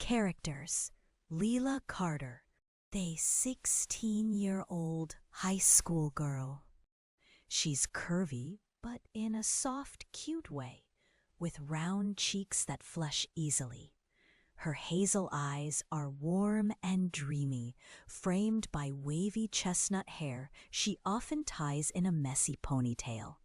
Characters: Leela Carter, a 16-year-old high school girl. She's curvy, but in a soft, cute way, with round cheeks that flush easily. Her hazel eyes are warm and dreamy, framed by wavy chestnut hair she often ties in a messy ponytail.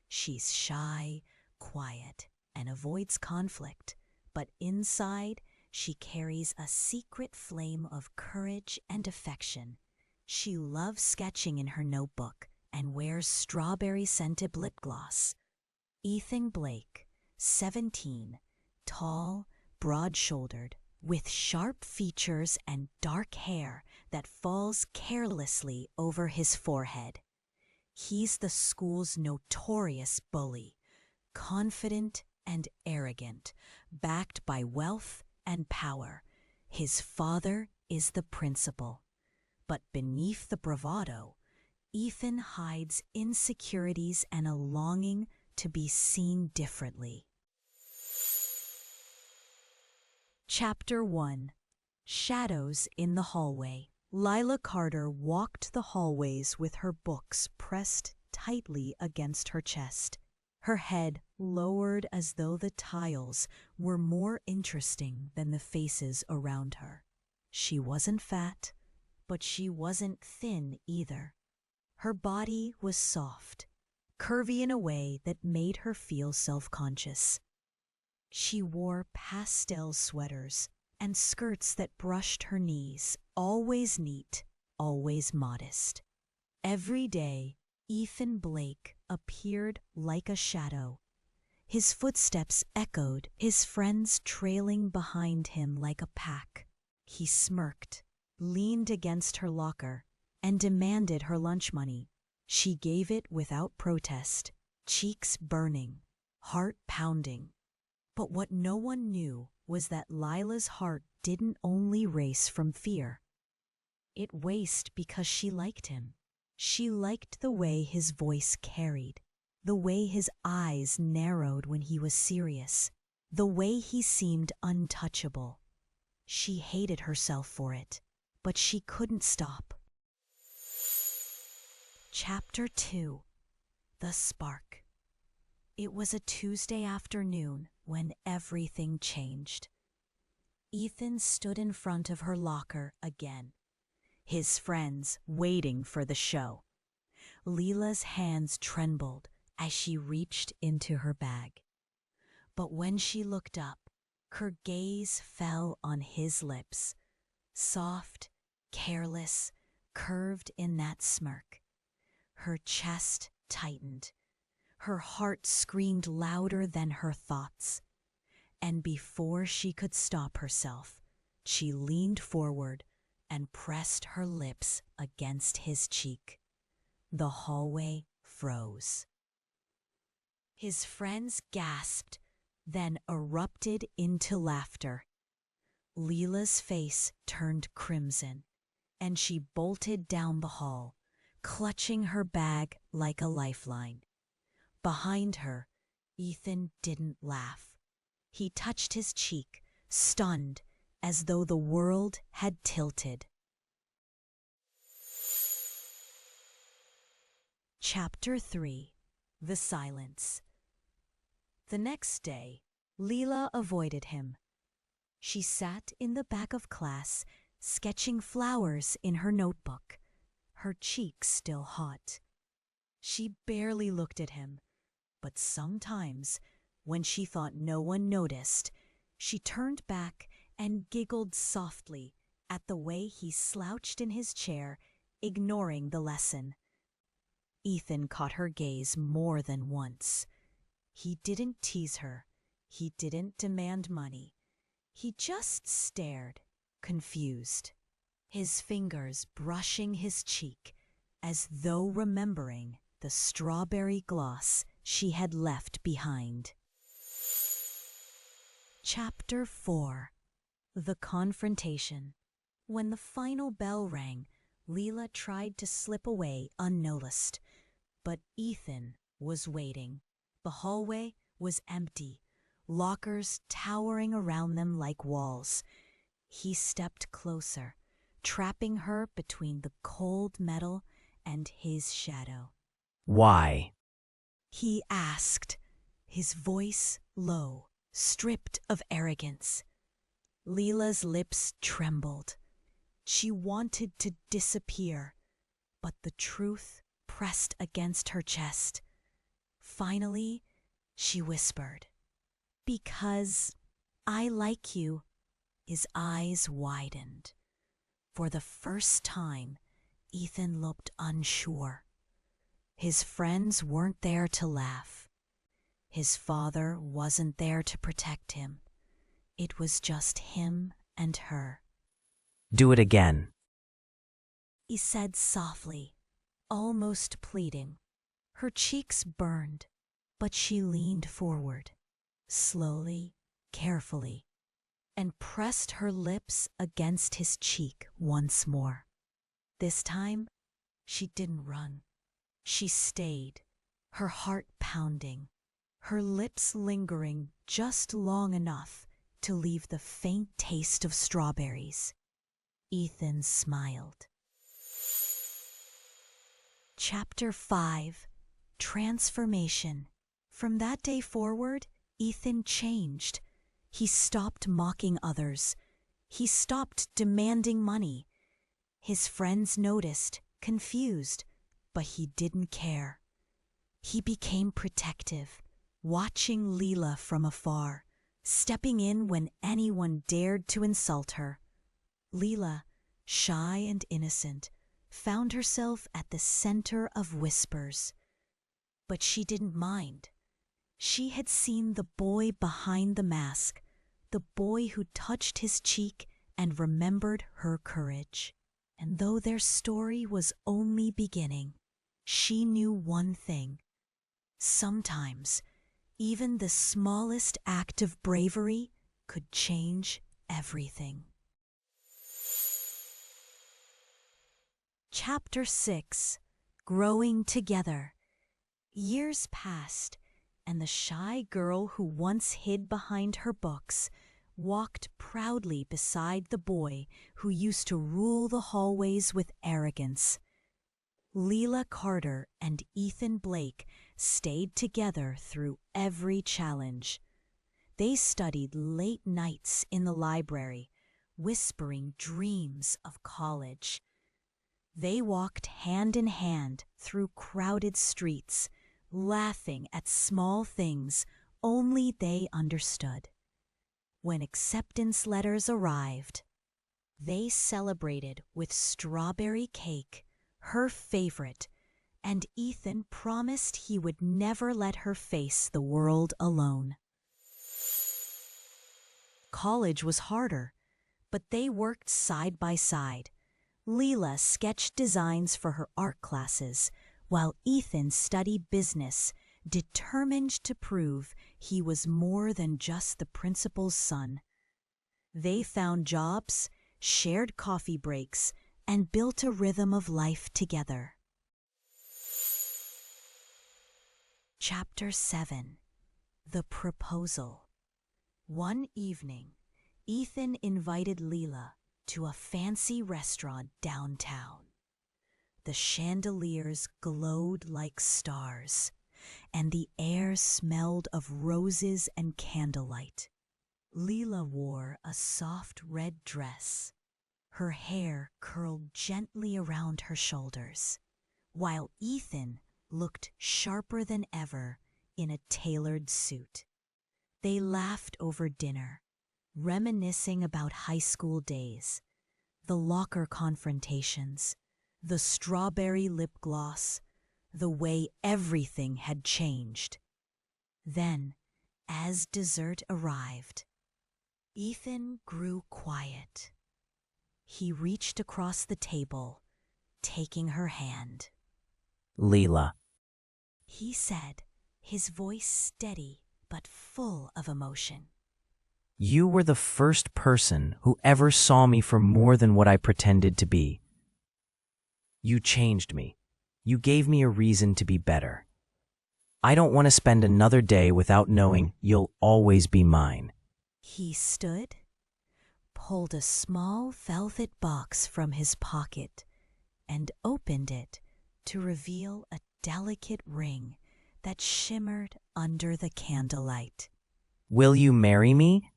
She's shy, quiet, and avoids conflict, but inside, she carries a secret flame of courage and affection. She loves sketching in her notebook and wears strawberry-scented lip gloss. Ethan Blake, 17, tall, broad-shouldered, with sharp features and dark hair that falls carelessly over his forehead. He's the school's notorious bully, confident and arrogant, backed by wealth and power. His father is the principal. But beneath the bravado, Ethan hides insecurities and a longing to be seen differently. Chapter 1: Shadows in the Hallway. Leela Carter walked the hallways with her books pressed tightly against her chest, her head lowered as though the tiles were more interesting than the faces around her. She wasn't fat, but she wasn't thin either. Her body was soft, curvy in a way that made her feel self-conscious. She wore pastel sweaters and skirts that brushed her knees, always neat, always modest. Every day, Ethan Blake appeared like a shadow. His footsteps echoed, his friends trailing behind him like a pack. He smirked, leaned against her locker, and demanded her lunch money. She gave it without protest, cheeks burning, heart pounding. But what no one knew was that Lila's heart didn't only race from fear. It raced because she liked him. She liked the way his voice carried, the way his eyes narrowed when he was serious, the way he seemed untouchable. She hated herself for it, but she couldn't stop. Chapter 2: The Spark. It was a Tuesday afternoon when everything changed. Ethan stood in front of her locker again, his friends waiting for the show. Leela's hands trembled as she reached into her bag. But when she looked up, her gaze fell on his lips, soft, careless, curved in that smirk. Her chest tightened. Her heart screamed louder than her thoughts. And before she could stop herself, she leaned forward and pressed her lips against his cheek. The hallway froze. His friends gasped, then erupted into laughter. Leela's face turned crimson, and she bolted down the hall, clutching her bag like a lifeline. Behind her, Ethan didn't laugh. He touched his cheek, stunned, as though the world had tilted. Chapter 3: The Silence. The next day, Leela avoided him. She sat in the back of class, sketching flowers in her notebook, her cheeks still hot. She barely looked at him, but sometimes, when she thought no one noticed, she turned back and giggled softly at the way he slouched in his chair, ignoring the lesson. Ethan caught her gaze more than once. He didn't tease her. He didn't demand money. He just stared, confused, his fingers brushing his cheek as though remembering the strawberry gloss she had left behind. Chapter 4: The Confrontation. When the final bell rang, Leela tried to slip away unnoticed, but Ethan was waiting. The hallway was empty, lockers towering around them like walls. He stepped closer, trapping her between the cold metal and his shadow. Why? He asked, his voice low, stripped of arrogance. Leela's lips trembled. She wanted to disappear, but the truth pressed against her chest. Finally, she whispered, "Because I like you." His eyes widened. For the first time, Ethan looked unsure. His friends weren't there to laugh. His father wasn't there to protect him. It was just him and her. Do it again. He said softly, almost pleading. Her cheeks burned, but she leaned forward, slowly, carefully, and pressed her lips against his cheek once more. This time, she didn't run. She stayed, her heart pounding, her lips lingering just long enough to leave the faint taste of strawberries. Ethan smiled. Chapter 5. Transformation. From that day forward, Ethan changed. He stopped mocking others. He stopped demanding money. His friends noticed, confused, but he didn't care. He became protective, watching Leela from afar, stepping in when anyone dared to insult her. Leela, shy and innocent, found herself at the center of whispers. But she didn't mind. She had seen the boy behind the mask, the boy who touched his cheek and remembered her courage. And though their story was only beginning, she knew one thing. Sometimes, even the smallest act of bravery could change everything. Chapter 6. Growing Together. Years passed, and the shy girl who once hid behind her books walked proudly beside the boy who used to rule the hallways with arrogance. Leela Carter and Ethan Blake stayed together through every challenge. They studied late nights in the library, whispering dreams of college. They walked hand in hand through crowded streets, laughing at small things only they understood. When acceptance letters arrived, they celebrated with strawberry cake, her favorite, and Ethan promised he would never let her face the world alone. College was harder, but they worked side by side. Leela sketched designs for her art classes, while Ethan studied business, determined to prove he was more than just the principal's son. They found jobs, shared coffee breaks, and built a rhythm of life together. Chapter 7. The Proposal. One evening, Ethan invited Leela to a fancy restaurant downtown. The chandeliers glowed like stars, and the air smelled of roses and candlelight. Leela wore a soft red dress, her hair curled gently around her shoulders, while Ethan looked sharper than ever in a tailored suit. They laughed over dinner, reminiscing about high school days, the locker confrontations, the strawberry lip gloss, the way everything had changed. Then, as dessert arrived, Ethan grew quiet. He reached across the table, taking her hand. Leela. He said, his voice steady but full of emotion. You were the first person who ever saw me for more than what I pretended to be. You changed me. You gave me a reason to be better. I don't want to spend another day without knowing you'll always be mine. He stood, pulled a small velvet box from his pocket and opened it to reveal a delicate ring that shimmered under the candlelight. Will you marry me?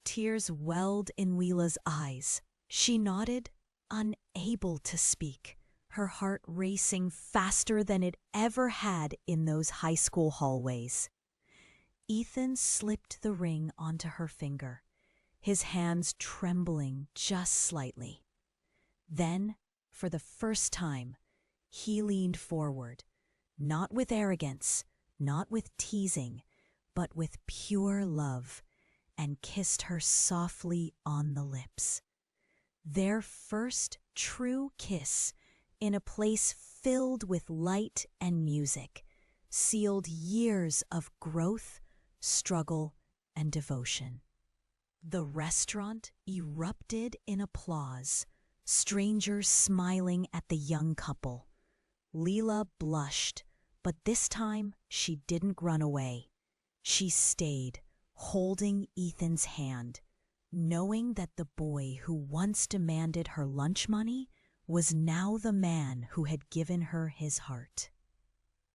Tears welled in Leela's eyes. She nodded, unable to speak, her heart racing faster than it ever had in those high school hallways. Ethan slipped the ring onto her finger, his hands trembling just slightly. Then, for the first time, he leaned forward, not with arrogance, not with teasing, but with pure love, and kissed her softly on the lips. Their first true kiss in a place filled with light and music sealed years of growth, struggle, and devotion. The restaurant erupted in applause, strangers smiling at the young couple. Leela blushed, but this time she didn't run away. She stayed, holding Ethan's hand, knowing that the boy who once demanded her lunch money was now the man who had given her his heart.